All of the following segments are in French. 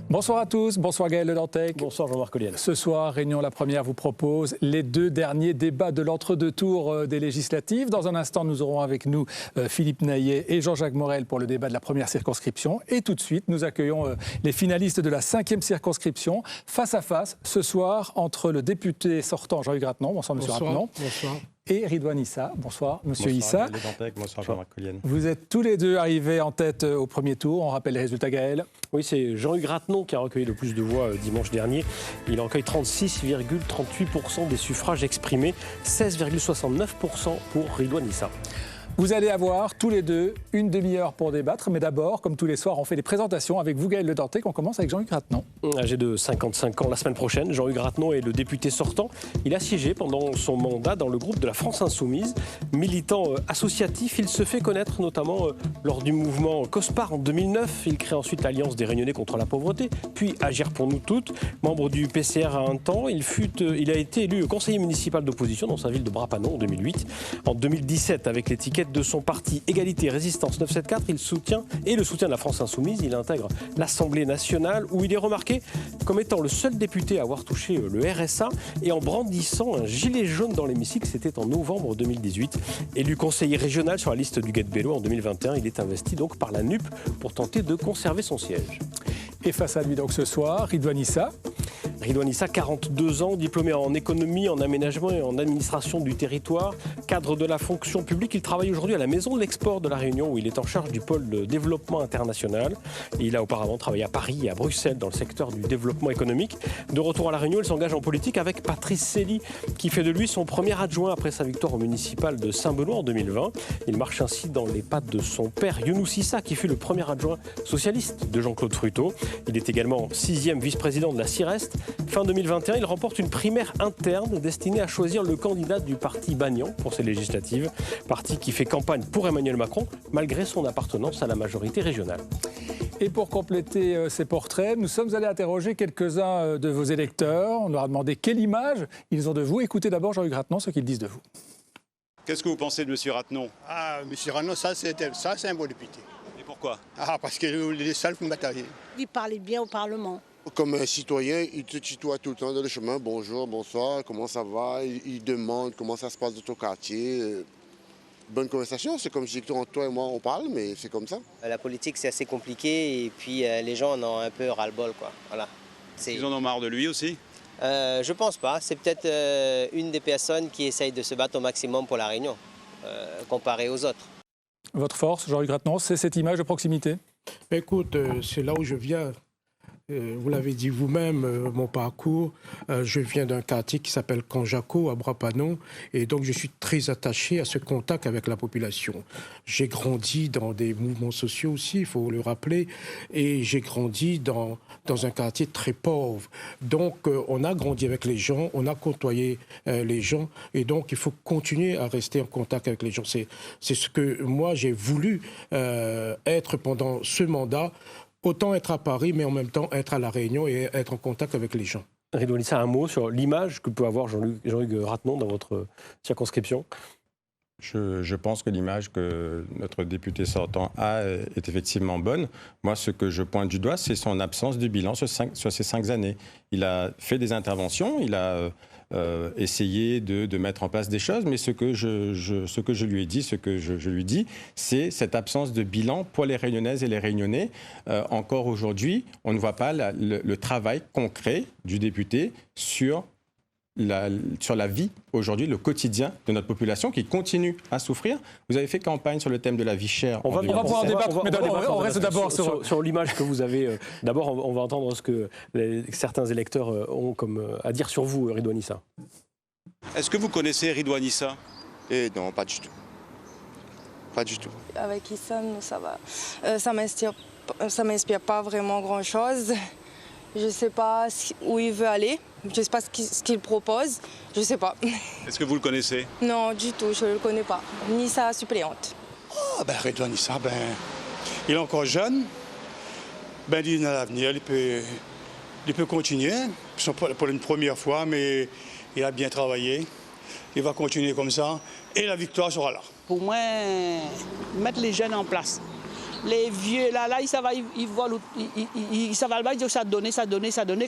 Bonsoir à tous, bonsoir Gaël Le Dantec. Bonsoir Jean-Marc Olliel. Ce soir, Réunion La Première vous propose les deux derniers débats de l'entre-deux tours des législatives. Dans un instant, nous aurons avec nous Philippe Naillet et Jean-Jacques Morel pour le débat de la première circonscription. Et tout de suite, nous accueillons les finalistes de la 5e circonscription face à face ce soir entre le député sortant Jean-Hugues Rattenon. Bonsoir Monsieur Rattenon. Bonsoir. Et Ridouane Issa. Bonsoir Monsieur Issa. Bonsoir Jean-Marc Olliel. Vous êtes tous les deux arrivés en tête au premier tour. On rappelle les résultats, Gaël. Oui, c'est Jean-Hugues Rattenon qui a recueilli le plus de voix dimanche dernier. Il recueille 36,38% des suffrages exprimés, 16,69% pour Ridouane Issa. Vous allez avoir tous les deux une demi-heure pour débattre, mais d'abord, comme tous les soirs, on fait des présentations avec vous, Gaël Le Dantec. On commence avec Jean-Hugues Rattenon. Âgé de 55 ans la semaine prochaine, Jean-Hugues Rattenon est le député sortant. Il a siégé pendant son mandat dans le groupe de la France Insoumise. Militant associatif, il se fait connaître notamment lors du mouvement COSPAR en 2009. Il crée ensuite l'Alliance des Réunionnais contre la pauvreté, puis Agir pour nous toutes. Membre du PCR à un temps, il a été élu conseiller municipal d'opposition dans sa ville de Bras-Panon en 2008. En 2017, avec l'étiquette de son parti Égalité Résistance 974, il soutient et le soutien de la France Insoumise. Il intègre l'Assemblée nationale où il est remarqué comme étant le seul député à avoir touché le RSA et en brandissant un gilet jaune dans l'hémicycle. C'était en novembre 2018. Élu conseiller régional sur la liste du Guet-Bello en 2021, il est investi donc par la NUP pour tenter de conserver son siège. Et face à lui donc ce soir, Ridouane Issa. Ridouane Issa, 42 ans, diplômé en économie, en aménagement et en administration du territoire, cadre de la fonction publique. Il travaille aujourd'hui à la Maison de l'Export de La Réunion où il est en charge du pôle de développement international. Et il a auparavant travaillé à Paris et à Bruxelles dans le secteur du développement économique. De retour à La Réunion, il s'engage en politique avec Patrice Célie qui fait de lui son premier adjoint après sa victoire au municipal de Saint-Benoît en 2020. Il marche ainsi dans les pattes de son père Younous Issa qui fut le premier adjoint socialiste de Jean-Claude Fruteau. Il est également 6e vice-président de la CIREST. Fin 2021, il remporte une primaire interne destinée à choisir le candidat du parti Bagnan pour ces législatives. Parti qui fait campagne pour Emmanuel Macron, malgré son appartenance à la majorité régionale. Et pour compléter ces portraits, nous sommes allés interroger quelques-uns de vos électeurs. On leur a demandé quelle image ils ont de vous. Écoutez d'abord Jean-Hugues Rattenon, ce qu'ils disent de vous. Qu'est-ce que vous pensez de M. Rattenon? M. Rattenon, ça c'est un bon député. Et pourquoi? Parce qu'il est sale pour matériel. Il parlait bien au Parlement. Comme un citoyen, il te tutoie tout le temps dans le chemin. Bonjour, bonsoir, comment ça va? Il demande comment ça se passe dans ton quartier. Bonne conversation, c'est comme si toi et moi on parle, mais c'est comme ça. La politique c'est assez compliqué et puis les gens en ont un peu ras-le-bol, quoi. Voilà. Ils en ont marre de lui aussi? Je pense pas. C'est peut-être une des personnes qui essaye de se battre au maximum pour La Réunion, comparé aux autres. Votre force, Jean-Hugues Rattenon, c'est cette image de proximité? Écoute, c'est là où je viens. Vous l'avez dit vous-même, mon parcours, je viens d'un quartier qui s'appelle Conjaco, à Bras-Panon, et donc je suis très attaché à ce contact avec la population. J'ai grandi dans des mouvements sociaux aussi, il faut le rappeler, et j'ai grandi dans un quartier très pauvre. Donc on a grandi avec les gens, on a côtoyé les gens, et donc il faut continuer à rester en contact avec les gens. C'est ce que moi j'ai voulu être pendant ce mandat. Autant être à Paris, mais en même temps être à La Réunion et être en contact avec les gens. Ridouane Issa, un mot sur l'image que peut avoir Jean-Hugues Rattenon dans votre circonscription? Je pense que l'image que notre député sortant a est effectivement bonne. Moi, ce que je pointe du doigt, c'est son absence de bilan sur ces 5 années. Il a fait des interventions, il a essayer de mettre en place des choses, mais ce que je lui ai dit, ce que je lui dis, c'est cette absence de bilan pour les Réunionnaises et les Réunionnais. Encore aujourd'hui, on ne voit pas le travail concret du député sur la vie aujourd'hui, le quotidien de notre population qui continue à souffrir. Vous avez fait campagne sur le thème de la vie chère. On va pouvoir en débattre, mais on reste d'abord sur l'image que vous avez. D'abord, on va entendre ce que certains électeurs ont à dire sur vous, Ridouane Issa. Est-ce que vous connaissez Ridouane Issa? Non, pas du tout. Pas du tout. Avec Issa, ça va. Ça m'inspire pas vraiment grand-chose. Je ne sais pas où il veut aller. Je ne sais pas ce qu'il propose. Je ne sais pas. Est-ce que vous le connaissez? Non, du tout. Je ne le connais pas. Ni sa suppléante. Ridouane Issa, il est encore jeune. Il a l'avenir. Il peut continuer. Pour une première fois, mais il a bien travaillé. Il va continuer comme ça. Et la victoire sera là. Pour moi, mettre les jeunes en place. les vieux là, ils volent, ils savent là-bas, ils disent ça donne.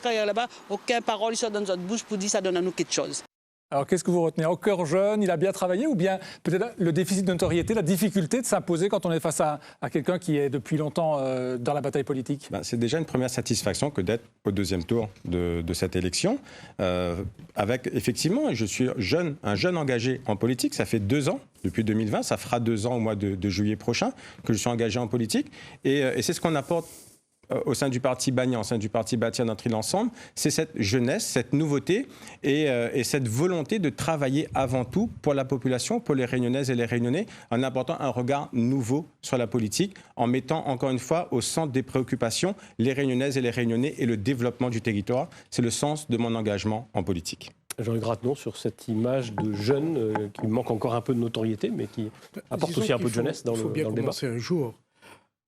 Quand il y a là-bas, aucune parole sort dans notre bouche pour dire ça donne à nous quelque chose. Alors qu'est-ce que vous retenez? Encore jeune, il a bien travaillé, ou bien peut-être le déficit de notoriété, la difficulté de s'imposer quand on est face à quelqu'un qui est depuis longtemps dans la bataille politique? C'est déjà une première satisfaction que d'être au deuxième tour de cette élection. Avec, effectivement, je suis un jeune engagé en politique. Ça fait 2 ans, depuis 2020, ça fera 2 ans au mois de juillet prochain que je suis engagé en politique. Et c'est ce qu'on apporte au sein du parti Bagnan, au sein du parti Bâtir notre île ensemble, c'est cette jeunesse, cette nouveauté et cette volonté de travailler avant tout pour la population, pour les Réunionnaises et les Réunionnais, en apportant un regard nouveau sur la politique, en mettant encore une fois au centre des préoccupations les Réunionnaises et les Réunionnais et le développement du territoire. C'est le sens de mon engagement en politique. Jean-Luc Grattenon, sur cette image de jeune qui manque encore un peu de notoriété, mais qui apporte aussi un peu de jeunesse dans le débat. Il faut bien commencer un jour.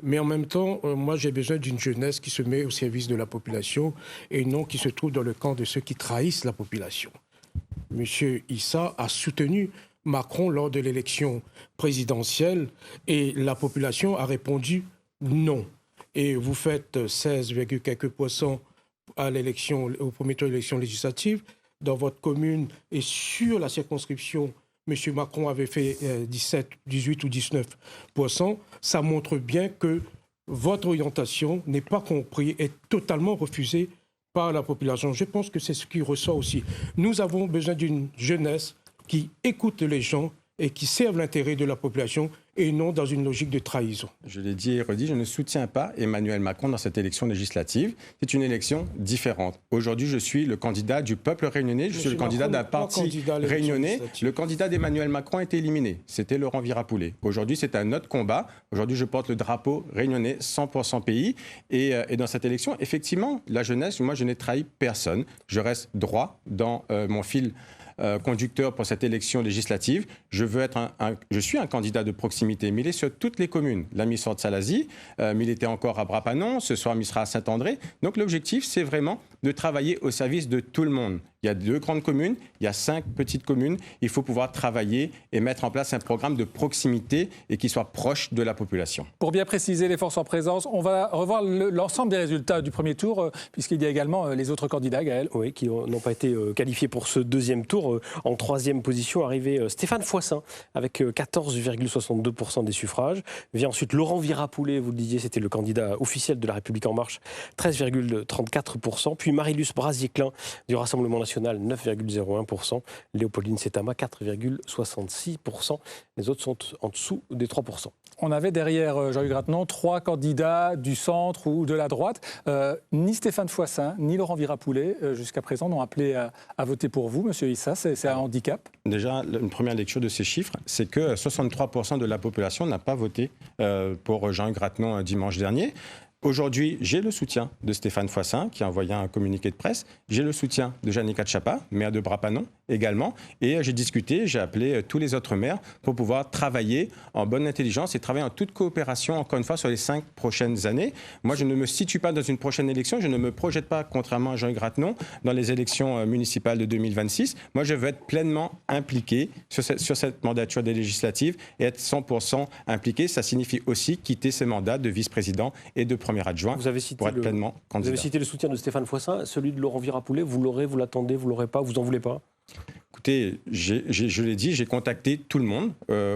Mais en même temps, moi, j'ai besoin d'une jeunesse qui se met au service de la population et non qui se trouve dans le camp de ceux qui trahissent la population. Monsieur Issa a soutenu Macron lors de l'élection présidentielle et la population a répondu non. Et vous faites 16, quelques % à l'élection, au premier tour de l'élection législative. Dans votre commune et sur la circonscription, M. Macron avait fait 17, 18 ou 19%. Ça montre bien que votre orientation n'est pas comprise, est totalement refusée par la population. Je pense que c'est ce qui ressort aussi. Nous avons besoin d'une jeunesse qui écoute les gens et qui serve l'intérêt de la population et non dans une logique de trahison. Je l'ai dit et redit, je ne soutiens pas Emmanuel Macron dans cette élection législative. C'est une élection différente. Aujourd'hui, je suis le candidat du peuple réunionnais, je suis le candidat d'un parti réunionnais. Le candidat d'Emmanuel Macron a été éliminé. C'était Laurent Virapoulet. Aujourd'hui, c'est un autre combat. Aujourd'hui, je porte le drapeau réunionnais 100% pays. Et dans cette élection, effectivement, la jeunesse, moi, je n'ai trahi personne. Je reste droit dans mon fil conducteur pour cette élection législative. Je suis un candidat de proximité, mais il est sur toutes les communes. L'ami sort de Salazie, mais il était encore à Bras-Panon, ce soir il sera à Saint-André. Donc l'objectif, c'est vraiment de travailler au service de tout le monde. Il y a 2 grandes communes, il y a 5 petites communes. Il faut pouvoir travailler et mettre en place un programme de proximité et qui soit proche de la population. Pour bien préciser les forces en présence, on va revoir l'ensemble des résultats du premier tour, puisqu'il y a également les autres candidats, Gaël. Oui, qui n'ont pas été qualifiés pour ce deuxième tour. En 3e position, arrivé Stéphane Foissin, avec 14,62% des suffrages. Vient ensuite Laurent Virapoulet, vous le disiez, c'était le candidat officiel de La République En Marche, 13,34%. Puis Marie-Luce Brasier-Clin du Rassemblement National, 9,01%. Léopoldine Setama, 4,66%. Les autres sont en dessous des 3%. On avait derrière Jean-Luc Grattenon 3 candidats du centre ou de la droite. Ni Stéphane Foissin, ni Laurent Virapoulet, jusqu'à présent, n'ont appelé à voter pour vous, Monsieur Issa. C'est un handicap? Déjà, une première lecture de ces chiffres, c'est que 63% de la population n'a pas voté pour Jean-Luc Grattenon dimanche dernier. Aujourd'hui, j'ai le soutien de Stéphane Foissin, qui a envoyé un communiqué de presse. J'ai le soutien de Janica Tchapa, maire de Bras-Panon également. Et j'ai discuté, j'ai appelé tous les autres maires pour pouvoir travailler en bonne intelligence et travailler en toute coopération, encore une fois, sur les 5 prochaines années. Moi, je ne me situe pas dans une prochaine élection. Je ne me projette pas, contrairement à Jean-Luc Grattenon, dans les élections municipales de 2026. Moi, je veux être pleinement impliqué sur cette mandature des législatives et être 100% impliqué. Ça signifie aussi quitter ces mandats de vice-président et de premier adjoint pour être pleinement candidat. Vous avez cité le soutien de Stéphane Foissin, celui de Laurent Virapoulet, vous l'aurez, vous l'attendez, vous l'aurez pas, vous en voulez pas? Écoutez, je l'ai dit, j'ai contacté tout le monde.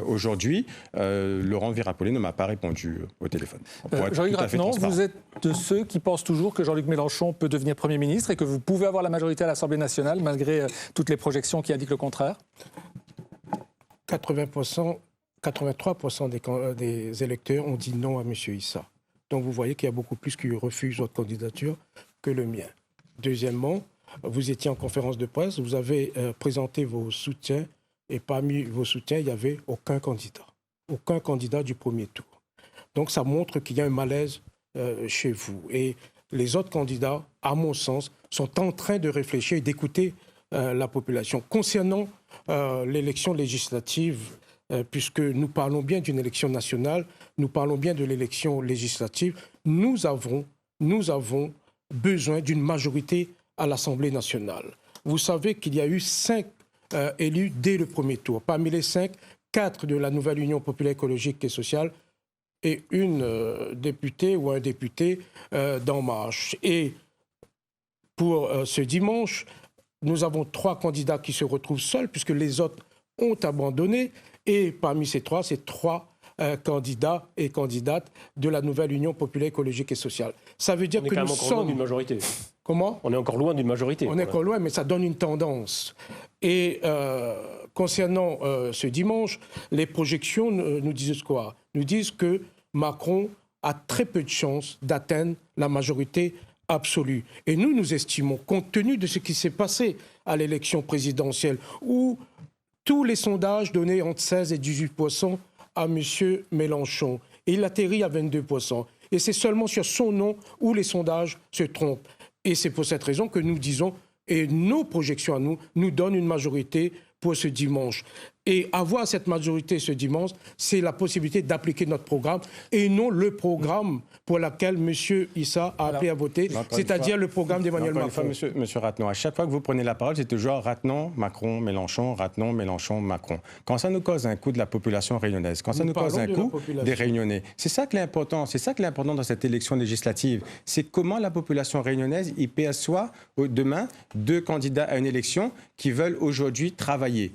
Aujourd'hui, Laurent Virapoulet ne m'a pas répondu au téléphone. Jean-Luc Grattenon, vous êtes de ceux qui pensent toujours que Jean-Luc Mélenchon peut devenir Premier ministre et que vous pouvez avoir la majorité à l'Assemblée nationale malgré toutes les projections qui indiquent le contraire? 83% des électeurs ont dit non à M. Issa. Donc vous voyez qu'il y a beaucoup plus qui refusent votre candidature que le mien. Deuxièmement, vous étiez en conférence de presse, vous avez présenté vos soutiens et parmi vos soutiens, il n'y avait aucun candidat du premier tour. Donc ça montre qu'il y a un malaise chez vous. Et les autres candidats, à mon sens, sont en train de réfléchir et d'écouter la population. Concernant l'élection législative, puisque nous parlons bien d'une élection nationale, nous parlons bien de l'élection législative, nous avons besoin d'une majorité à l'Assemblée nationale. Vous savez qu'il y a eu 5 élus dès le premier tour. Parmi les 5, 4 de la nouvelle Union populaire écologique et sociale et une députée ou un député d'En Marche. Et pour ce dimanche, nous avons 3 candidats qui se retrouvent seuls puisque les autres ont abandonné. Et parmi ces 3, c'est 3 candidats et candidates de la nouvelle Union populaire écologique et sociale. Ça veut dire que nous sommes... loin d'une majorité. Comment ? On est encore loin d'une majorité. On est encore loin, mais ça donne une tendance. Et concernant ce dimanche, les projections nous disent quoi ? Nous disent que Macron a très peu de chances d'atteindre la majorité absolue. Et nous estimons, compte tenu de ce qui s'est passé à l'élection présidentielle, où tous les sondages donnaient entre 16 et 18% à M. Mélenchon. Et il atterrit à 22%. Et c'est seulement sur son nom où les sondages se trompent. Et c'est pour cette raison que nous disons, et nos projections à nous donnent une majorité pour ce dimanche. Et avoir cette majorité ce dimanche, c'est la possibilité d'appliquer notre programme et non le programme pour lequel M. Issa a appelé à voter, c'est-à-dire le programme d'Emmanuel Macron. Monsieur Rathenau, à chaque fois que vous prenez la parole, c'est toujours Rathenau, Macron, Mélenchon, Macron. Quand ça nous cause un coup de la population réunionnaise, quand ça nous cause un coup des Réunionnais, c'est ça qui est important. C'est ça qui est important dans cette élection législative. C'est comment la population réunionnaise y perçoit demain 2 candidats à une élection qui veulent aujourd'hui travailler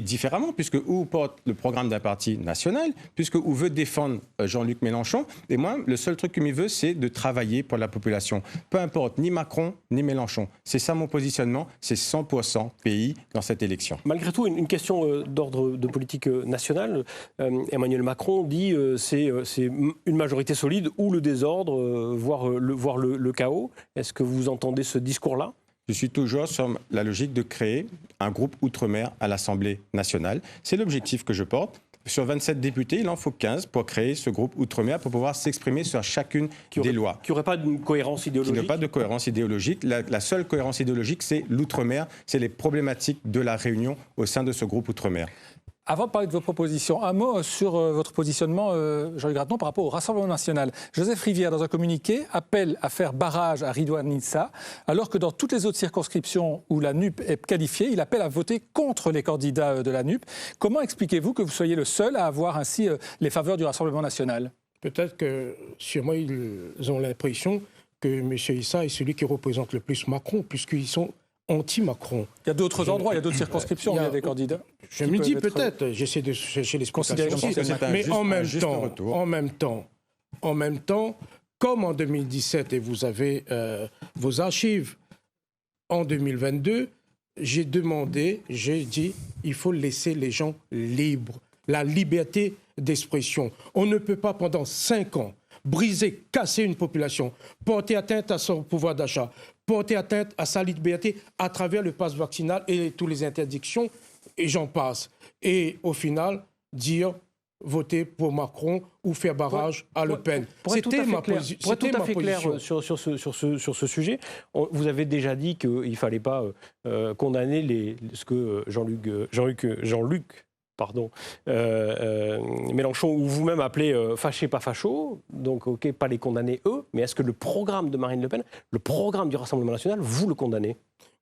différemment, puisque où porte le programme d'un parti national, puisque où veut défendre Jean-Luc Mélenchon. Et moi, le seul truc que m'y veut, c'est de travailler pour la population. Peu importe, ni Macron, ni Mélenchon. C'est ça mon positionnement, c'est 100% pays dans cette élection. Malgré tout, une question d'ordre de politique nationale. Emmanuel Macron dit c'est une majorité solide ou le désordre, voire le chaos. Est-ce que vous entendez ce discours-là ? Je suis toujours sur la logique de créer un groupe Outre-mer à l'Assemblée nationale. C'est l'objectif que je porte. Sur 27 députés, il en faut 15 pour créer ce groupe Outre-mer, pour pouvoir s'exprimer sur chacune des lois. Qui n'aurait pas de cohérence idéologique ? Qui n'a pas de cohérence idéologique. La seule cohérence idéologique, c'est l'Outre-mer, c'est les problématiques de la Réunion au sein de ce groupe Outre-mer. Avant de parler de vos propositions, un mot sur votre positionnement, Jean-Luc Rathenau, par rapport au Rassemblement national. Joseph Rivière, dans un communiqué, appelle à faire barrage à Ridouane Issa, alors que dans toutes les autres circonscriptions où la NUP est qualifiée, il appelle à voter contre les candidats de la NUP. Comment expliquez-vous que vous soyez le seul à avoir ainsi les faveurs du Rassemblement national ? Peut-être que, sûrement, ils ont l'impression que M. Issa est celui qui représente le plus Macron, puisqu'ils sont anti-Macron. Il y a d'autres endroits, il y a d'autres circonscriptions où il y a des candidats. Je me dis peut-être, j'essaie de chercher l'explication aussi, mais en même temps, comme en 2017, et vous avez vos archives, en 2022, j'ai dit, il faut laisser les gens libres, la liberté d'expression. On ne peut pas pendant 5 ans briser, casser une population, porter atteinte à son pouvoir d'achat, porter atteinte à sa liberté à travers le pass vaccinal et toutes les interdictions, et j'en passe. Et au final, dire voter pour Macron ou faire barrage à Le Pen. C'était ma position. Pour être tout à fait clair sur ce sujet, vous avez déjà dit qu'il ne fallait pas condamner ce que Jean-Luc Mélenchon, ou vous-même appelez fâchés pas fachos, donc ok, pas les condamner eux, mais est-ce que le programme de Marine Le Pen, le programme du Rassemblement national, vous le condamnez ?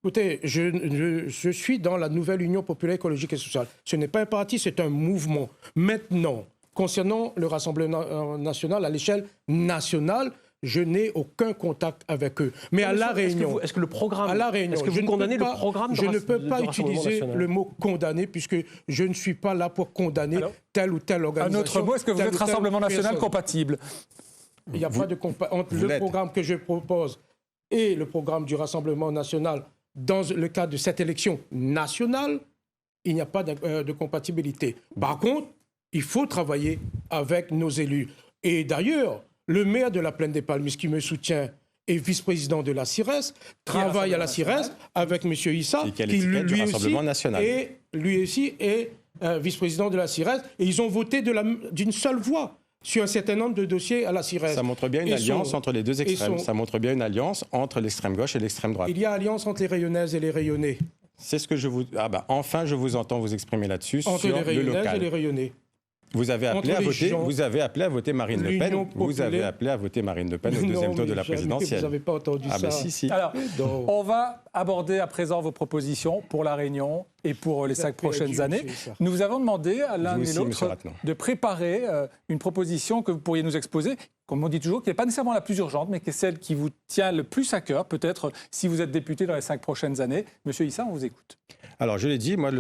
Écoutez, je suis dans la nouvelle Union populaire écologique et sociale. Ce n'est pas un parti, c'est un mouvement. Maintenant, concernant le Rassemblement national à l'échelle nationale, je n'ai aucun contact avec eux. Mais à La Réunion... Est-ce que le programme... À La Réunion... Est-ce que vous condamnez le programme Je ne peux pas utiliser le mot « condamner » puisque je ne suis pas là pour condamner telle ou telle organisation. Un autre mot, est-ce que vous êtes Rassemblement national compatible ? Il n'y a pas de entre le programme que je propose et le programme du Rassemblement national dans le cadre de cette élection nationale, il n'y a pas de compatibilité. Par contre, il faut travailler avec nos élus. Et d'ailleurs, le maire de la Plaine des Palmises qui me soutient et vice-président de la CIRES, travaille à la CIRES avec M. Issa, qui lui aussi est vice-président de la CIRES, et ils ont voté d'une seule voix sur un certain nombre de dossiers à la CIRES. Ça montre bien une alliance entre les deux extrêmes. Ça montre bien une alliance entre l'extrême gauche et l'extrême droite. Il y a alliance entre les Rayonnaises et les Rayonnais. C'est ce que je vous... enfin, je vous entends vous exprimer là-dessus. Entre les Rayonnaises et les Rayonnais. Vous avez appelé à voter Marine Le Pen. l'Union Vous avez populaire. appelé à voter Marine Le Pen au deuxième tour de la présidentielle. Vous n'avez pas entendu ça. Ben si. Alors, Donc, on va aborder à présent vos propositions pour La Réunion et pour les 5 prochaines années. Nous vous avons demandé à l'un Vous et aussi, l'autre monsieur Ratneau. de préparer une proposition que vous pourriez nous exposer, comme on dit toujours, qui n'est pas nécessairement la plus urgente, mais qui est celle qui vous tient le plus à cœur, peut-être si vous êtes député dans les 5 prochaines années. Monsieur Issa, on vous écoute. Alors, je l'ai dit, moi,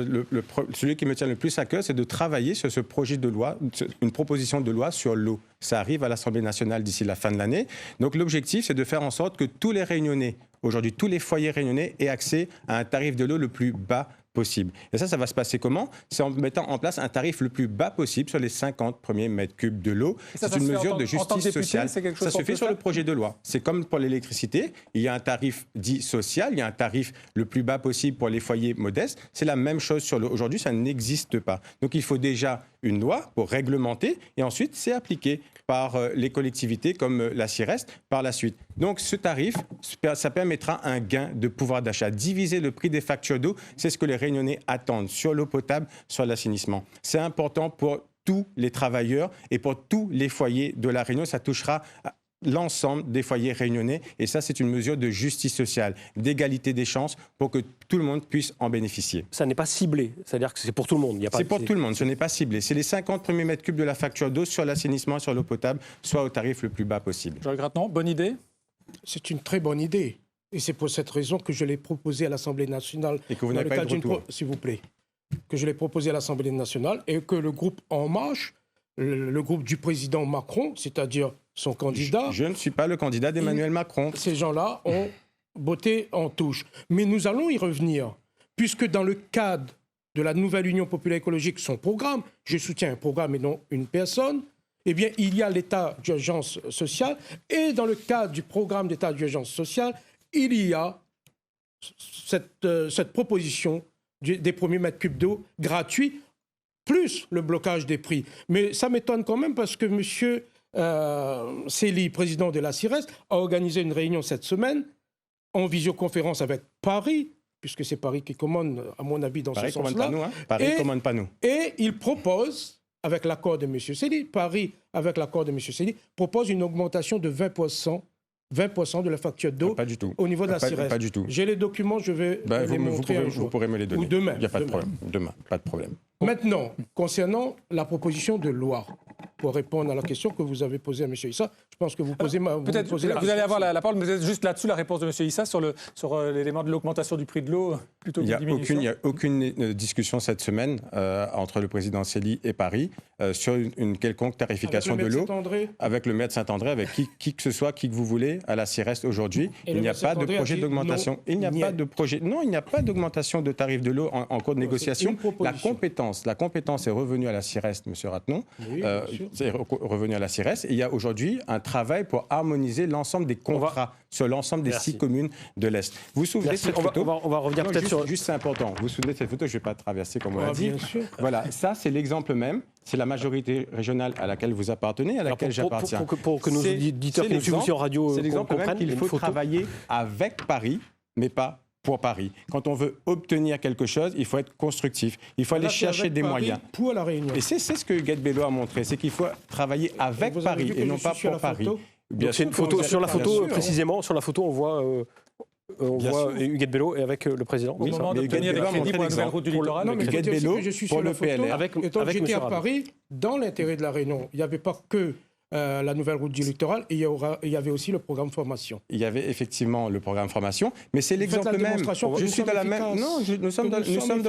celui qui me tient le plus à cœur, c'est de travailler sur ce projet de loi, une proposition de loi sur l'eau. Ça arrive à l'Assemblée nationale d'ici la fin de l'année. Donc, l'objectif, c'est de faire en sorte que tous les Réunionnais, aujourd'hui, tous les foyers réunionnais aient accès à un tarif de l'eau le plus bas possible. Et ça va se passer comment? C'est en mettant en place un tarif le plus bas possible sur les 50 premiers mètres cubes de l'eau. C'est une mesure de justice sociale. Ça se fait sur le projet de loi. C'est comme pour l'électricité. Il y a un tarif dit social, il y a un tarif le plus bas possible pour les foyers modestes. C'est la même chose sur l'eau. Aujourd'hui, ça n'existe pas. Donc, il faut déjà une loi pour réglementer et ensuite, c'est appliqué par les collectivités comme la CIRES par la suite. Donc, ce tarif, ça permettra un gain de pouvoir d'achat. Diviser le prix des factures d'eau, c'est ce que les Réunionnais attendent sur l'eau potable, sur l'assainissement. C'est important pour tous les travailleurs et pour tous les foyers de la Réunion. Ça touchera l'ensemble des foyers réunionnais. Et ça, c'est une mesure de justice sociale, d'égalité des chances pour que tout le monde puisse en bénéficier. Ça n'est pas ciblé, c'est-à-dire que c'est pour tout le monde. C'est pour tout le monde, ce n'est pas ciblé. C'est les 50 premiers mètres cubes de la facture d'eau sur l'assainissement, sur l'eau potable, soit au tarif le plus bas possible. Je regrette, non. Bonne idée? c'est une très bonne idée. Et c'est pour cette raison que je l'ai proposé à l'Assemblée nationale. Et que vous n'avez pas eu de retour. S'il vous plaît. Que je l'ai proposé à l'Assemblée nationale et que le groupe En Marche, le groupe du président Macron, c'est-à-dire son candidat... Je ne suis pas le candidat d'Emmanuel Macron. Ces gens-là ont botté en touche. Mais nous allons y revenir, puisque dans le cadre de la nouvelle Union populaire écologique, son programme, je soutiens un programme et non une personne, eh bien, il y a l'état d'urgence sociale. Et dans le cadre du programme d'état d'urgence sociale, il y a cette proposition des premiers mètres cubes d'eau gratuits, plus le blocage des prix. Mais ça m'étonne quand même parce que M. Célie, président de la CIRES, a organisé une réunion cette semaine en visioconférence avec Paris, puisque c'est Paris qui commande, à mon avis, dans ce sens-là. Paris commande pas nous, hein. Paris commande pas nous. Et il propose, avec l'accord de M. Célie, Paris, avec l'accord de M. Célie, propose une augmentation de 20% de la facture d'eau au niveau de la CIRES. Pas du tout. J'ai les documents, je vais les montrer un jour. Vous pourrez me les donner. Ou demain. Il n'y a pas de problème. Demain, pas de problème. Maintenant, concernant la proposition de loi, pour répondre à la question que vous avez posée à M. Issa, je pense que vous posez peut-être vous allez avoir la parole, mais peut-être juste là-dessus la réponse de M. Issa sur l'élément de l'augmentation du prix de l'eau plutôt que de diminution. Il n'y a aucune discussion cette semaine entre le président Célie et Paris sur une quelconque tarification de l'eau. Avec le maire de Saint-André, avec qui que ce soit, qui que vous voulez, à la CIRES aujourd'hui. Il n'y a pas de projet d'augmentation. Il n'y a pas de projet. Non, il n'y a pas d'augmentation de tarif de l'eau en cours de négociation. La compétence est revenue à la CIRES, M. Ratneau. Oui, c'est revenu à la CIRES. Et il y a aujourd'hui un travail pour harmoniser l'ensemble des contrats sur l'ensemble des 6 communes de l'Est. Vous vous souvenez de cette photo? On va revenir peut-être sur... Juste, c'est important. Vous vous souvenez de cette photo? Je ne vais pas traverser comme on l'a dit. Bien sûr. Voilà, ça, c'est l'exemple même. C'est la majorité régionale à laquelle vous appartenez, à laquelle j'appartiens. Pour que nos auditeurs qui nous suivent en radio c'est l'exemple même qu'il faut photo. Travailler avec Paris, mais pas pour Paris. Quand on veut obtenir quelque chose, il faut être constructif. Il faut aller chercher des moyens. Pour la Réunion. Et c'est ce que Huguette Bello a montré, c'est qu'il faut travailler avec Paris et non pas pour Paris. C'est une photo. Sur la photo, précisément, sur la photo, on voit Huguette Bello avec le président. Au moment d'obtenir des crédits pour la nouvelle route du littoral. Non, mais Huguette Bello pour le PLR. Et donc j'étais à Paris, dans l'intérêt de la Réunion. Il n'y avait pas que la nouvelle route du littoral, et il y avait aussi le programme formation. Il y avait effectivement le programme formation, mais c'est l'exemple même. Je suis dans la même. Non, nous sommes dans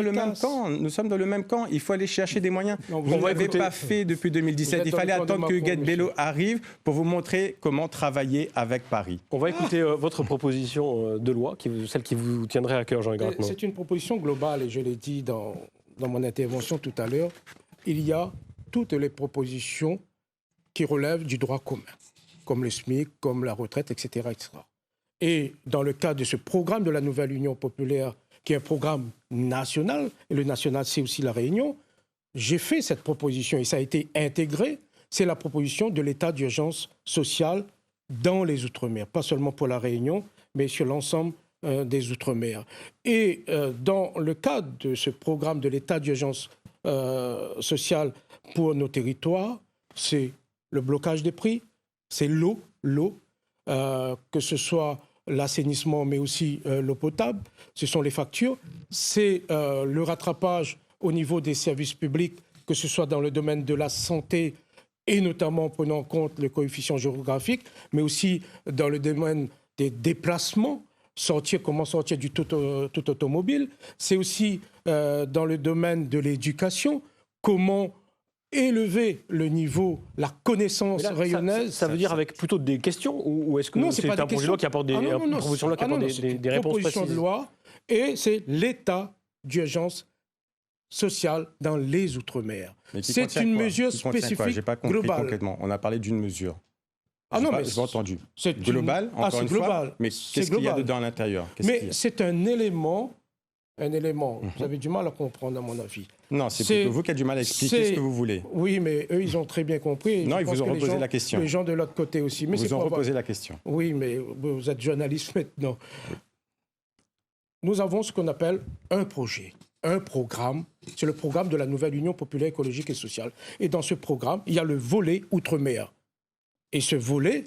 le même camp. Nous sommes dans le même camp. Il faut aller chercher des moyens. Vous ne l'avez pas fait depuis 2017. Il fallait attendre que Huguette Bello arrive pour vous montrer comment travailler avec Paris. On va écouter votre proposition de loi, celle qui vous tiendrait à cœur, Jean Gratneau. C'est une proposition globale, et je l'ai dit dans mon intervention tout à l'heure. Il y a toutes les propositions qui relèvent du droit commun, comme le SMIC, comme la retraite, etc., etc. Et dans le cadre de ce programme de la nouvelle Union populaire, qui est un programme national, et le national, c'est aussi la Réunion, j'ai fait cette proposition, et ça a été intégré, c'est la proposition de l'état d'urgence sociale dans les Outre-mer, pas seulement pour la Réunion, mais sur l'ensemble des Outre-mer. Et dans le cadre de ce programme de l'état d'urgence sociale pour nos territoires, c'est le blocage des prix, c'est l'eau, que ce soit l'assainissement, mais aussi l'eau potable, ce sont les factures, c'est le rattrapage au niveau des services publics, que ce soit dans le domaine de la santé et notamment en prenant en compte le coefficient géographique, mais aussi dans le domaine des déplacements, comment sortir du tout automobile. C'est aussi dans le domaine de l'éducation, comment élever le niveau, la connaissance rayonnaise. Ça veut dire avec plutôt des questions ou est-ce que c'est un projet de loi qui apporte des propositions de loi qui apporte des réponses proposition précises de loi et c'est l'état d'urgence sociale dans les Outre-mer. C'est une mesure spécifique Je n'ai pas compris globale. Concrètement. On a parlé d'une mesure. Ah non, mais j'ai pas entendu. C'est global, encore une global. fois. Mais qu'est-ce qu'il y a dedans à l'intérieur? Mais c'est un élément. Vous avez du mal à comprendre, à mon avis. Non, c'est plutôt vous qui avez du mal à expliquer ce que vous voulez. Oui, mais eux, ils ont très bien compris. Non, ils vous ont reposé la question. Les gens de l'autre côté aussi. Mais ils vous ont reposé la question. Oui, mais vous êtes journaliste maintenant. Nous avons ce qu'on appelle un projet, un programme. C'est le programme de la nouvelle Union populaire écologique et sociale. Et dans ce programme, il y a le volet Outre-mer. Et ce volet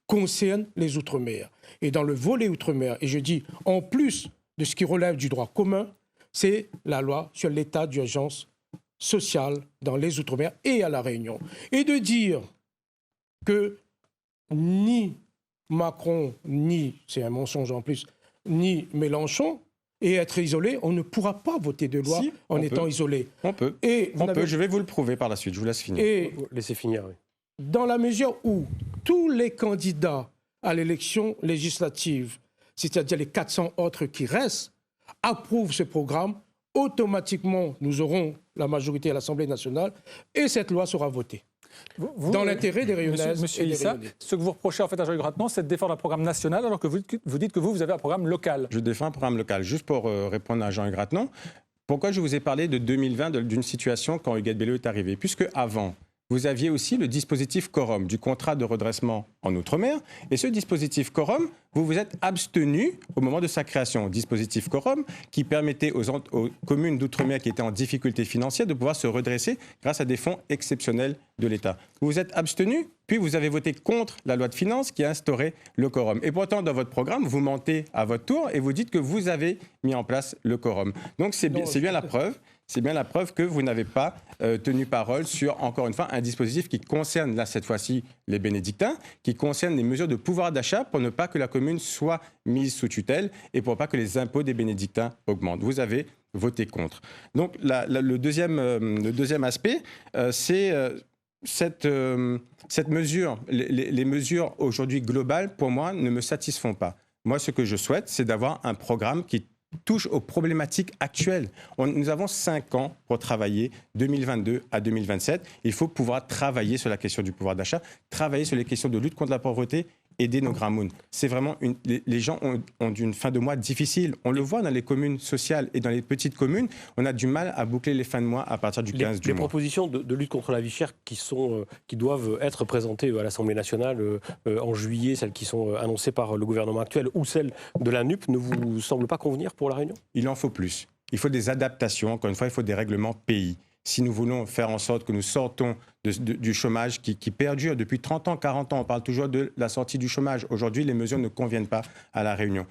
concerne les Outre-mer. Et dans le volet Outre-mer, et je dis en plus de ce qui relève du droit commun, c'est la loi sur l'état d'urgence sociale dans les Outre-mer et à La Réunion. Et de dire que ni Macron, c'est un mensonge en plus, ni Mélenchon, et être isolé, on ne pourra pas voter de loi en étant isolé. On peut. Je vais vous le prouver par la suite, je vous laisse finir. Et laissez finir, oui. Dans la mesure où tous les candidats à l'élection législative, c'est-à-dire les 400 autres qui restent, approuvent ce programme, automatiquement, nous aurons la majorité à l'Assemblée nationale et cette loi sera votée. Dans l'intérêt des Rayonnaises Monsieur et des Issa, Rayonnais. ce que vous reprochez en fait à Jean-Luc Ratnon, c'est de défendre un programme national alors que vous dites que vous avez un programme local. Je défends un programme local. Juste pour répondre à Jean-Luc Ratnon, pourquoi je vous ai parlé de 2020, d'une situation quand Huguette Bello est arrivé? Puisque avant, vous aviez aussi le dispositif Quorum du contrat de redressement en Outre-mer. Et ce dispositif Quorum, vous vous êtes abstenu au moment de sa création. Dispositif Quorum qui permettait aux communes d'Outre-mer qui étaient en difficulté financière de pouvoir se redresser grâce à des fonds exceptionnels de l'État. Vous vous êtes abstenu, puis vous avez voté contre la loi de finances qui a instauré le Quorum. Et pourtant, dans votre programme, vous mentez à votre tour et vous dites que vous avez mis en place le Quorum. Donc c'est bien la preuve. C'est bien la preuve que vous n'avez pas tenu parole sur, encore une fois, un dispositif qui concerne, là, cette fois-ci, les bénédictins, qui concerne les mesures de pouvoir d'achat pour ne pas que la commune soit mise sous tutelle et pour pas que les impôts des bénédictins augmentent. Vous avez voté contre. Donc, le deuxième aspect, c'est cette mesure. Les mesures aujourd'hui globales, pour moi, ne me satisfont pas. Moi, ce que je souhaite, c'est d'avoir un programme qui touche aux problématiques actuelles. Nous avons 5 ans pour travailler, 2022 à 2027. Il faut pouvoir travailler sur la question du pouvoir d'achat, travailler sur les questions de lutte contre la pauvreté, aider nos grands mounes. C'est vraiment les gens ont une fin de mois difficile. On le voit dans les communes sociales et dans les petites communes. On a du mal à boucler les fins de mois à partir du 15 du mois. Les propositions de lutte contre la vie chère qui doivent être présentées à l'Assemblée nationale en juillet, celles qui sont annoncées par le gouvernement actuel ou celles de la NUP, ne vous semblent pas convenir pour La Réunion? Il en faut plus. Il faut des adaptations. Encore une fois, il faut des règlements pays. Si nous voulons faire en sorte que nous sortons du chômage qui perdure depuis 30 ans, 40 ans, on parle toujours de la sortie du chômage. Aujourd'hui, les mesures ne conviennent pas à La Réunion.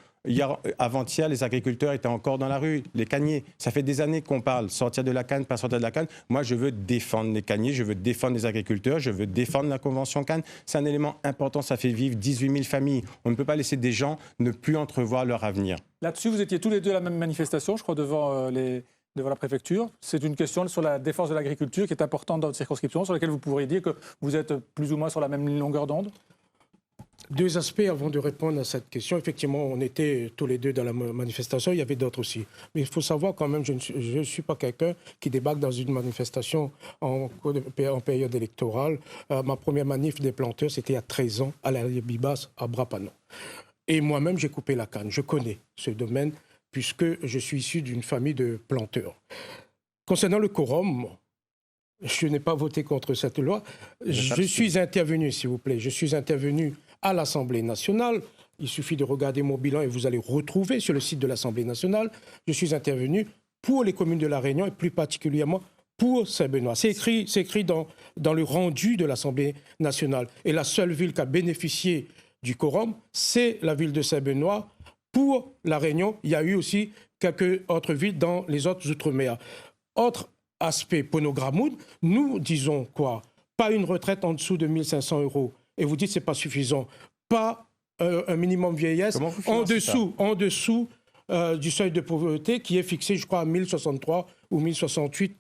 Avant-hier, les agriculteurs étaient encore dans la rue, les canniers. Ça fait des années qu'on parle, sortir de la canne, pas sortir de la canne. Moi, je veux défendre les canniers, je veux défendre les agriculteurs, je veux défendre la Convention Canne. C'est un élément important, ça fait vivre 18 000 familles. On ne peut pas laisser des gens ne plus entrevoir leur avenir. Là-dessus, vous étiez tous les deux à la même manifestation, je crois, devant la préfecture. C'est une question sur la défense de l'agriculture qui est importante dans votre circonscription, sur laquelle vous pourriez dire que vous êtes plus ou moins sur la même longueur d'onde? 2 aspects avant de répondre à cette question. Effectivement, on était tous les deux dans la manifestation, il y avait d'autres aussi. Mais il faut savoir quand même, je ne suis pas quelqu'un qui débarque dans une manifestation en période électorale. Ma première manif des planteurs, c'était il y a 13 ans, à la Bibas, à Bras-Panon. Et moi-même, j'ai coupé la canne. Je connais ce domaine, puisque je suis issu d'une famille de planteurs. Concernant le quorum, je n'ai pas voté contre cette loi. Je suis intervenu, s'il vous plaît, je suis intervenu à l'Assemblée nationale. Il suffit de regarder mon bilan et vous allez retrouver sur le site de l'Assemblée nationale. Je suis intervenu pour les communes de La Réunion et plus particulièrement pour Saint-Benoît. C'est écrit dans le rendu de l'Assemblée nationale. Et la seule ville qui a bénéficié du quorum, c'est la ville de Saint-Benoît. Pour La Réunion, il y a eu aussi quelques autres villes dans les autres outre-mer. Autre aspect, Ponogramoun, nous disons quoi? Pas une retraite en dessous de 1 500 €. Et vous dites que ce n'est pas suffisant. Pas un minimum vieillesse en dessous du seuil de pauvreté qui est fixé, je crois, à 1063 ou 1068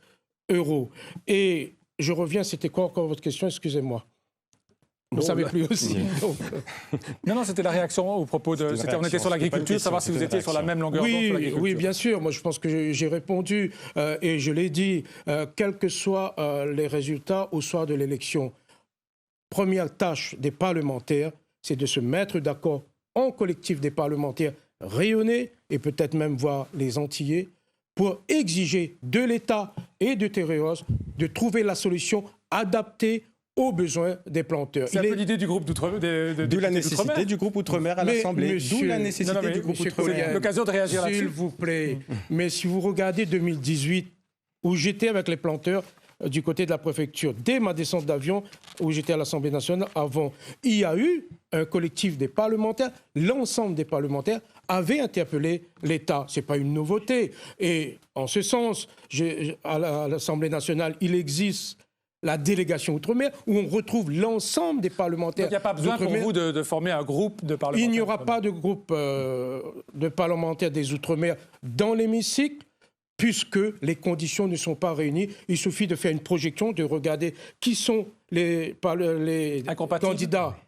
€. Et je reviens, c'était quoi encore votre question? Excusez-moi. Vous ne savez plus aussi. Donc. Non, c'était la réaction au propos de... on était sur l'agriculture, savoir si vous étiez sur la même longueur d'onde sur l'agriculture. Oui, bien sûr. Moi, je pense que j'ai répondu et je l'ai dit, quels que soient les résultats au soir de l'élection, première tâche des parlementaires, c'est de se mettre d'accord en collectif des parlementaires rayonnés et peut-être même voir les Antillais pour exiger de l'État et de Tereos de trouver la solution adaptée aux besoins des planteurs. C'est un peu l'idée du groupe d'outre-mer. D'où la nécessité du groupe outre-mer à l'Assemblée. D'où la nécessité du groupe outre-mer. L'occasion de réagir là-dessus. S'il vous plaît. Mais si vous regardez 2018, où j'étais avec les planteurs du côté de la préfecture, dès ma descente d'avion, où j'étais à l'Assemblée nationale avant, il y a eu un collectif des parlementaires. L'ensemble des parlementaires avaient interpellé l'État. Ce n'est pas une nouveauté. Et en ce sens, à l'Assemblée nationale, il existe la délégation outre-mer, où on retrouve l'ensemble des parlementaires. Donc il n'y a pas besoin pour vous de former un groupe de parlementaires? Il n'y aura pas de groupe de parlementaires des outre-mer dans l'hémicycle, puisque les conditions ne sont pas réunies. Il suffit de faire une projection, de regarder qui sont les candidats.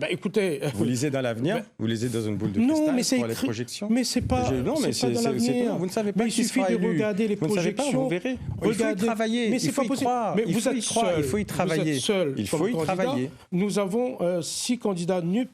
Écoutez, vous lisez dans l'avenir, vous lisez dans une boule de cristal pour les projections. Mais c'est pas. Non, mais c'est dans l'avenir. Vous ne savez pas. Il suffit de regarder les projections. Vous verrez. Il faut y travailler. Mais c'est pas possible. Mais vous êtes seul. Il faut y travailler. Il faut y travailler. Nous avons 6 candidats NUP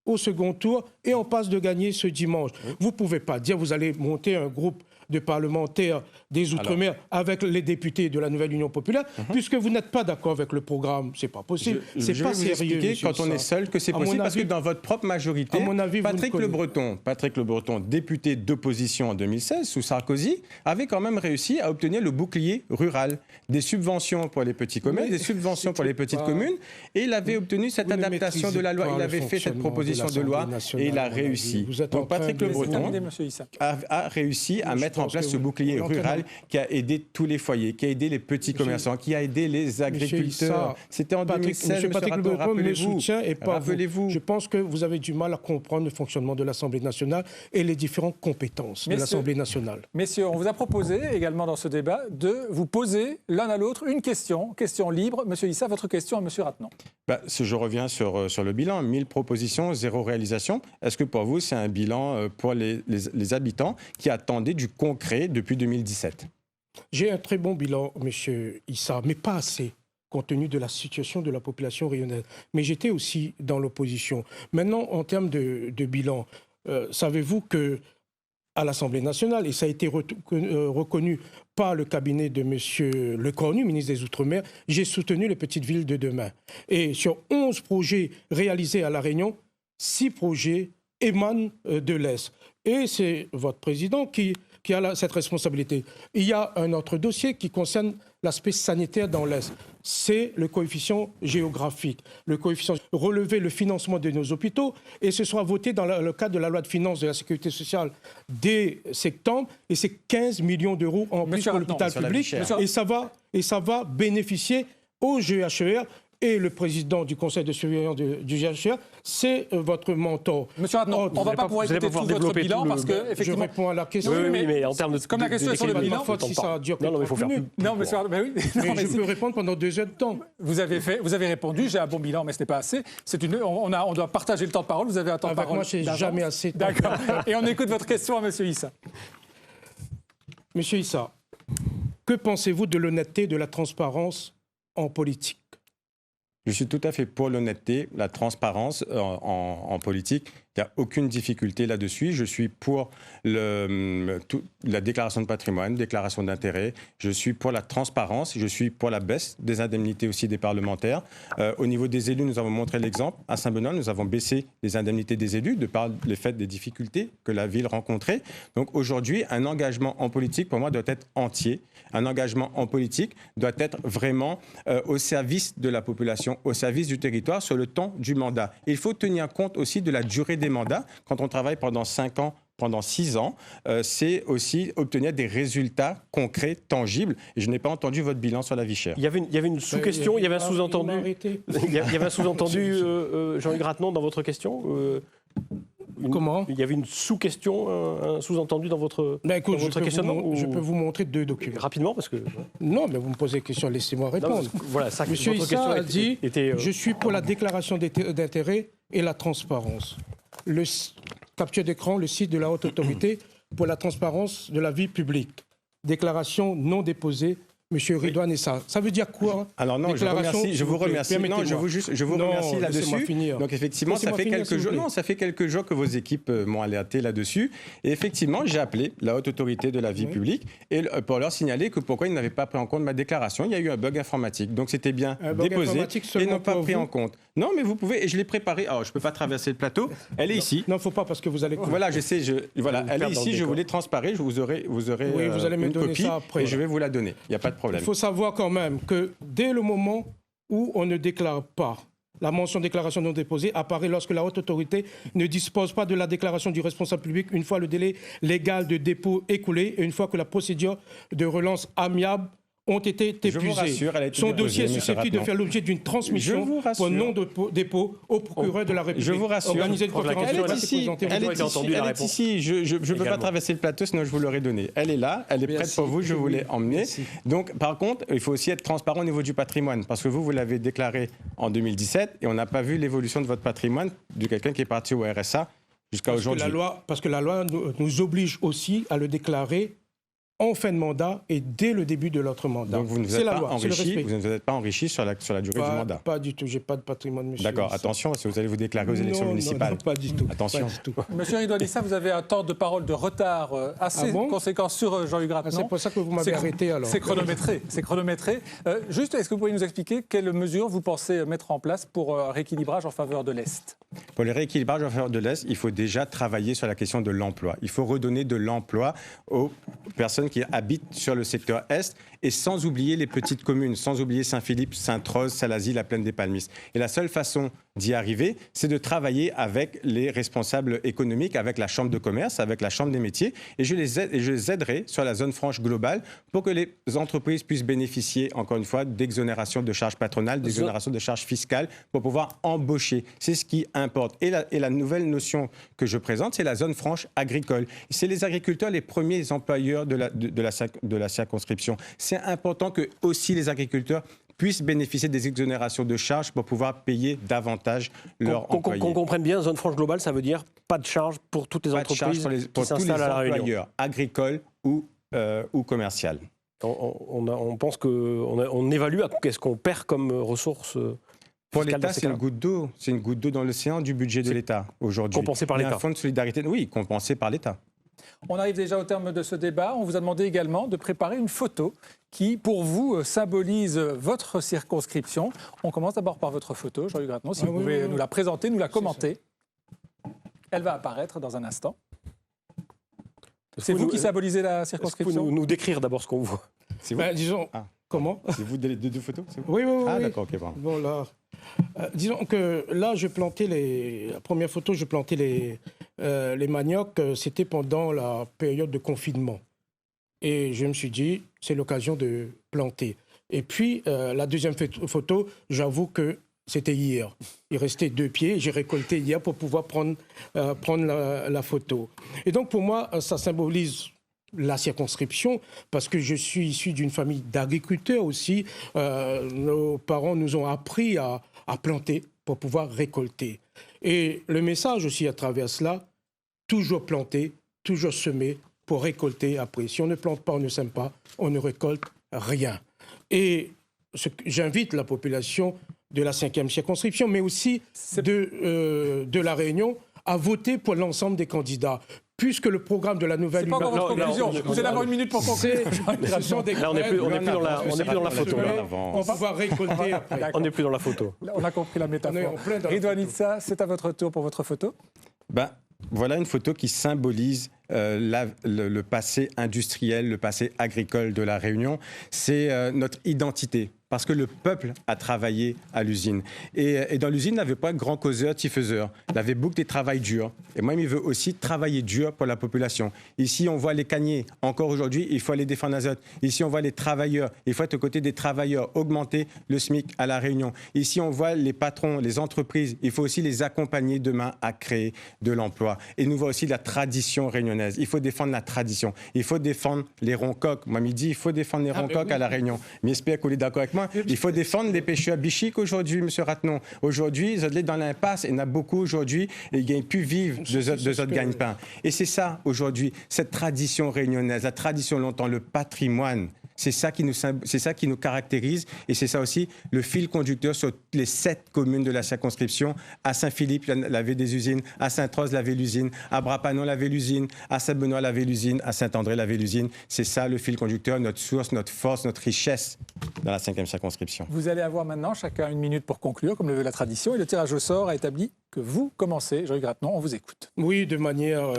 au second tour et on passe de gagner ce dimanche. Vous ne pouvez pas dire vous allez monter un groupe de parlementaires des Outre-mer avec les députés de la nouvelle Union populaire, puisque vous n'êtes pas d'accord avec le programme. C'est pas possible. C'est pas sérieux. Quand on est seul, que c'est possible, parce que dans votre propre majorité, Patrick Le Breton, député d'opposition en 2016 sous Sarkozy, avait quand même réussi à obtenir le bouclier rural, des subventions pour les petits commerces, des subventions pour les petites communes, et il avait obtenu cette adaptation de la loi. Il avait fait cette proposition de loi et il a réussi. Donc Patrick Le Breton a réussi à mettre en place ce bouclier rural qui a aidé tous les foyers, qui a aidé les petits commerçants, qui a aidé les agriculteurs. C'était en 2016, M. Patrick Le Breton me soutient et pas vous. Je pense que vous avez du mal à comprendre le fonctionnement de l'Assemblée nationale et les différentes compétences de l'Assemblée nationale. Messieurs, on vous a proposé également dans ce débat de vous poser l'un à l'autre une question libre. Monsieur Issa, votre question à Monsieur Ratnan. Je reviens sur le bilan. 1000 propositions, 0 réalisation. Est-ce que pour vous, c'est un bilan pour les habitants qui attendaient du concret depuis 2017? J'ai un très bon bilan, monsieur Issa, mais pas assez, compte tenu de la situation de la population rayonnaise. Mais j'étais aussi dans l'opposition. Maintenant, en termes de bilan, savez-vous que à l'Assemblée nationale, et ça a été reconnu par le cabinet de M. Lecornu, ministre des Outre-mer, j'ai soutenu les petites villes de demain. Et sur 11 projets réalisés à La Réunion, 6 projets émanent de l'Est. Et c'est votre président qui a cette responsabilité. Il y a un autre dossier qui concerne l'aspect sanitaire dans l'Est. C'est le coefficient géographique. Le coefficient relever le financement de nos hôpitaux et ce sera voté dans le cadre de la loi de finances de la sécurité sociale dès septembre. Et c'est 15 millions d'euros en plus pour l'hôpital public. Et ça va bénéficier au GHR. Et le président du conseil de surveillance du GHR, c'est votre mentor. Monsieur Ratnan, on ne va pas pouvoir écouter tout votre bilan parce que, effectivement... Je réponds à la question. Oui, mais en termes de... Comme la question est sur le bilan... Si ça dure non, mais il faut faire plus. Non, monsieur Ratnan, oui. Mais je peux répondre pendant 2 heures de temps. Vous avez répondu, j'ai un bon bilan, mais ce n'est pas assez. On doit partager le temps de parole, vous avez un temps de parole. Moi, je n'ai jamais assez de temps. D'accord. Et on écoute votre question à monsieur Issa. Monsieur Issa, que pensez-vous de l'honnêteté, de la transparence en politique ? Je suis tout à fait pour l'honnêteté, la transparence en politique. Il n'y a aucune difficulté là-dessus. Je suis pour la déclaration de patrimoine, déclaration d'intérêt. Je suis pour la transparence. Je suis pour la baisse des indemnités aussi des parlementaires. Au niveau des élus, nous avons montré l'exemple. À Saint-Benoît, nous avons baissé les indemnités des élus de par le fait des difficultés que la ville rencontrait. Donc aujourd'hui, un engagement en politique, pour moi, doit être entier. Un engagement en politique doit être vraiment au service de la population, au service du territoire, sur le temps du mandat. Il faut tenir compte aussi de la durée des mandats. Quand on travaille pendant 5 ans, pendant 6 ans, c'est aussi obtenir des résultats concrets, tangibles. Et je n'ai pas entendu votre bilan sur la vie chère. Il y avait une sous-question, il y avait un sous-entendu. Il y avait un sous-entendu, Jean-Hugues Rattenon, dans votre question. Comment ? Il y avait une sous-question, un sous-entendu dans votre, questionnement. Je peux vous montrer 2 documents. Rapidement, parce que... Non, mais vous me posez une question, laissez-moi répondre. Non, voilà, ça, Monsieur Issa a dit je suis pour la déclaration d'intérêt et la transparence. Capture d'écran, le site de la Haute Autorité pour la transparence de la vie publique. Déclaration non déposée, Monsieur Ridouane Issa. Ça veut dire quoi? Alors non, je vous remercie. Non, je vous remercie là-dessus. Donc effectivement, ça fait quelques jours. Non, ça fait quelques jours que vos équipes m'ont alerté là-dessus. Et effectivement, j'ai appelé la Haute Autorité de la vie publique et pour leur signaler que pourquoi ils n'avaient pas pris en compte ma déclaration. Il y a eu un bug informatique. Donc c'était bien déposé et non pas pris en compte. Non, mais vous pouvez. Et je l'ai préparée. Alors je peux pas traverser le plateau. Elle est ici. Non, faut pas parce que vous allez. Voilà, je sais. Voilà, elle est ici. Je voulais transparaître. Vous aurez vous allez me une donner copie ça après, et je vais vous la donner. Il n'y a pas de problème. Il faut savoir quand même que dès le moment où on ne déclare pas, la mention déclaration non déposée apparaît lorsque la haute autorité ne dispose pas de la déclaration du responsable public une fois le délai légal de dépôt écoulé et une fois que la procédure de relance amiable ont été épuisées. Je vous rassure, elle a été Son déposée, dossier est susceptible de faire l'objet d'une transmission pour non-dépôt au procureur de la République. Je vous rassure. Organiser une conférence elle est ici. Je ne peux pas traverser le plateau, sinon je vous l'aurais donné. Elle est là, elle est prête pour vous, je vous l'ai emmenée. Donc, par contre, il faut aussi être transparent au niveau du patrimoine, parce que vous l'avez déclaré en 2017 et on n'a pas vu l'évolution de votre patrimoine de quelqu'un qui est parti au RSA jusqu'à aujourd'hui. Parce que la loi nous oblige aussi à le déclarer en fin de mandat et dès le début de notre mandat. Donc vous ne vous êtes pas enrichi sur la durée du mandat. Pas du tout, j'ai pas de patrimoine, monsieur. D'accord, attention, parce que vous allez vous déclarer aux élections municipales. Non, pas du tout. Attention. Pas du tout. Monsieur Ridouane Issa, vous avez un temps de parole de retard assez conséquent sur Jean-Hugues Rattenon. C'est pour ça que vous m'avez arrêté alors. C'est chronométré. Juste, est-ce que vous pouvez nous expliquer quelles mesures vous pensez mettre en place pour un rééquilibrage en faveur de l'Est? Pour le rééquilibrage en faveur de l'Est, il faut déjà travailler sur la question de l'emploi. Il faut redonner de l'emploi aux personnes qui habitent sur le secteur Est et sans oublier les petites communes, sans oublier Saint-Philippe, Sainte-Rose, Salazie, la Plaine des Palmistes. Et la seule façon d'y arriver, c'est de travailler avec les responsables économiques, avec la Chambre de commerce, avec la Chambre des métiers. Et je les aiderai sur la zone franche globale pour que les entreprises puissent bénéficier, encore une fois, d'exonération de charges patronales, d'exonération de charges fiscales pour pouvoir embaucher. C'est ce qui importe. Et la nouvelle notion que je présente, c'est la zone franche agricole. C'est les agriculteurs les premiers employeurs de la circonscription. C'est important que aussi les agriculteurs puissent bénéficier des exonérations de charges pour pouvoir payer davantage leurs employés. Qu'on comprenne bien, zone franche globale, ça veut dire pas de charges pour toutes les entreprises qui s'installent à La Réunion. Pour tous les employeurs, agricoles ou commerciales. On pense qu'on évalue qu'est-ce qu'on perd comme ressources. Pour l'État, c'est une goutte d'eau. C'est une goutte d'eau dans l'océan du budget de l'État aujourd'hui. Compensé par l'État. Il y a un fonds de solidarité, oui, compensé par l'État. On arrive déjà au terme de ce débat. On vous a demandé également de préparer une photo qui, pour vous, symbolise votre circonscription. On commence d'abord par votre photo, Jean-Hugues Rattenon. Si vous pouvez nous la présenter, nous la commenter. Elle va apparaître dans un instant. C'est vous qui symbolisez la circonscription? Vous pouvez nous décrire d'abord ce qu'on voit. Disons, comment? C'est vous deux photos? Oui. Ah d'accord, ok, bon. Bon, là, disons que là, la première photo, je plantais les maniocs, c'était pendant la période de confinement. Et je me suis dit, c'est l'occasion de planter. Et puis, la deuxième photo, j'avoue que c'était hier. Il restait 2 pieds, j'ai récolté hier pour pouvoir prendre la photo. Et donc, pour moi, ça symbolise la circonscription, parce que je suis issu d'une famille d'agriculteurs aussi. Nos parents nous ont appris à planter pour pouvoir récolter. Et le message aussi à travers cela, toujours planter, toujours semer pour récolter après. Si on ne plante pas, on ne sème pas, on ne récolte rien. Et j'invite la population de la 5e circonscription, mais aussi de La Réunion, à voter pour l'ensemble des candidats. Puisque le programme de la nouvelle... C'est pas encore votre conclusion. Vous allez avoir une minute pour conclure. Ce sont des Là, on n'est plus dans la photo. On va pouvoir récolter après. On n'est plus dans la photo. Là, on a compris la métaphore. Ridouane Issa, c'est à votre tour pour votre photo. Voilà une photo qui symbolise le passé industriel, le passé agricole de la Réunion. C'est notre identité. Parce que le peuple a travaillé à l'usine. Et dans l'usine, il n'avait pas grand causeur, petit faiseur. Il avait beaucoup de travail dur. Et moi, il veut aussi travailler dur pour la population. Ici, on voit les cagniers. Encore aujourd'hui, il faut aller défendre Azote. Ici, on voit les travailleurs. Il faut être aux côtés des travailleurs, augmenter le SMIC à la Réunion. Ici, on voit les patrons, les entreprises. Il faut aussi les accompagner demain à créer de l'emploi. Et nous voit aussi la tradition réunionnaise. Il faut défendre la tradition. Il faut défendre les roncoques. Moi, il dit, il faut défendre les roncoques à la Réunion. Mais j'espère que vous êtes d'accord avec moi. Il faut défendre les pêcheurs bichiques aujourd'hui, M. Ratnon. Aujourd'hui, ils sont dans l'impasse. Il y en a beaucoup aujourd'hui et ils gagnent plus vivre de notre gagne-pain. Et c'est ça, aujourd'hui, cette tradition réunionnaise, la tradition longtemps, le patrimoine. C'est ça qui nous caractérise et c'est ça aussi le fil conducteur sur les 7 communes de la circonscription. À Saint-Philippe, il y avait des usines. À Sainte-Rose, il y avait l'usine. À Brapanon, il y avait l'usine. À Saint-Benoît, il y avait l'usine. À Saint-André, il y avait l'usine. C'est ça le fil conducteur, notre source, notre force, notre richesse dans la 5e circonscription. Vous allez avoir maintenant chacun une minute pour conclure, comme le veut la tradition. Et le tirage au sort a établi que vous commencez. Jean-Yves Grattenon, on vous écoute. Oui, de manière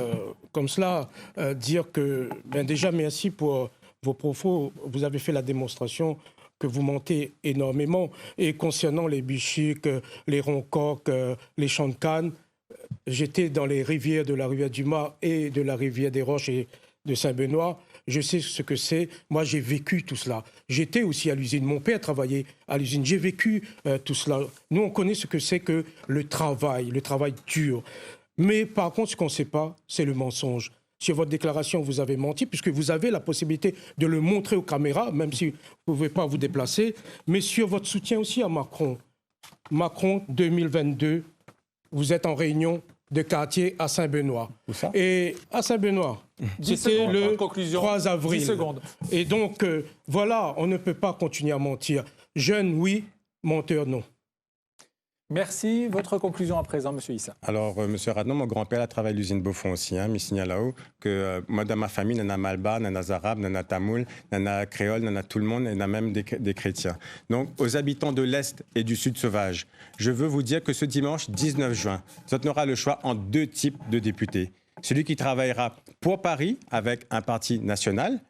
comme cela, dire que déjà merci pour vos propos. Vous avez fait la démonstration que vous mentez énormément. Et concernant les bichiques, les roncoques, les champs de canne, j'étais dans les rivières de la rivière du Mât et de la rivière des Roches et de Saint-Benoît. Je sais ce que c'est. Moi, j'ai vécu tout cela. J'étais aussi à l'usine. Mon père travaillait à l'usine. J'ai vécu tout cela. Nous, on connaît ce que c'est que le travail dur. Mais par contre, ce qu'on ne sait pas, c'est le mensonge. Sur votre déclaration, vous avez menti, puisque vous avez la possibilité de le montrer aux caméras, même si vous ne pouvez pas vous déplacer. Mais sur votre soutien aussi à Macron. Macron 2022, vous êtes en réunion de quartier à Saint-Benoît. Où ça ? Et à Saint-Benoît, c'était le 3 avril. 10 secondes. Et donc, voilà, on ne peut pas continuer à mentir. Jeune, oui, menteur, non. Merci. Votre conclusion à présent, M. Issa. Alors, M. Radnon, mon grand-père a travaillé à l'usine Beaufort aussi. Mais il signale là-haut que moi, dans ma famille, il y en a Malba, il y en a Arabes, il y en a Tamoul, il y en a Créole, il y en a tout le monde, il y en a même des chrétiens. Donc, aux habitants de l'Est et du Sud sauvage, je veux vous dire que ce dimanche 19 juin, vous aurez le choix en 2 types de députés. Celui qui travaillera pour Paris avec un parti national,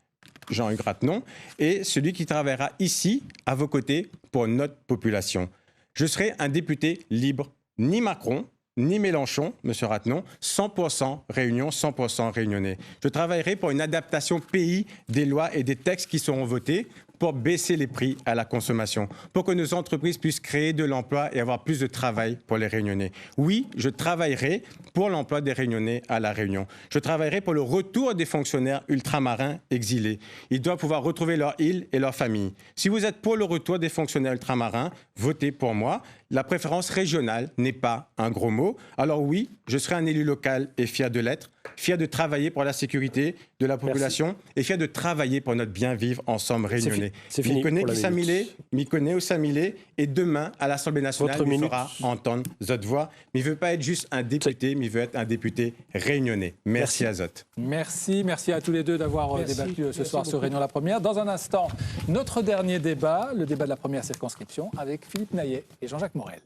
Jean-Yves Grattenon, et celui qui travaillera ici, à vos côtés, pour notre population. Je serai un député libre, ni Macron, ni Mélenchon, M. Rattenon, 100% Réunion, 100% réunionnais. Je travaillerai pour une adaptation pays des lois et des textes qui seront votés pour baisser les prix à la consommation, pour que nos entreprises puissent créer de l'emploi et avoir plus de travail pour les Réunionnais. Oui, je travaillerai pour l'emploi des Réunionnais à La Réunion. Je travaillerai pour le retour des fonctionnaires ultramarins exilés. Ils doivent pouvoir retrouver leur île et leur famille. Si vous êtes pour le retour des fonctionnaires ultramarins, votez pour moi. La préférence régionale n'est pas un gros mot. Alors oui, je serai un élu local et fier de l'être, fier de travailler pour la sécurité de la population et fier de travailler pour notre bien-vivre ensemble réunionnais. Mikone Kissamile, Mikone Osamile, et demain, à l'Assemblée nationale, il fera entendre Zot voix. Mais il ne veut pas être juste un député, mais il veut être un député réunionnais. Merci à Zot. Merci à tous les deux d'avoir débattu ce soir sur Réunion la Première. Dans un instant, notre dernier débat, le débat de la première circonscription avec Philippe Naillet et Jean-Jacques Morel.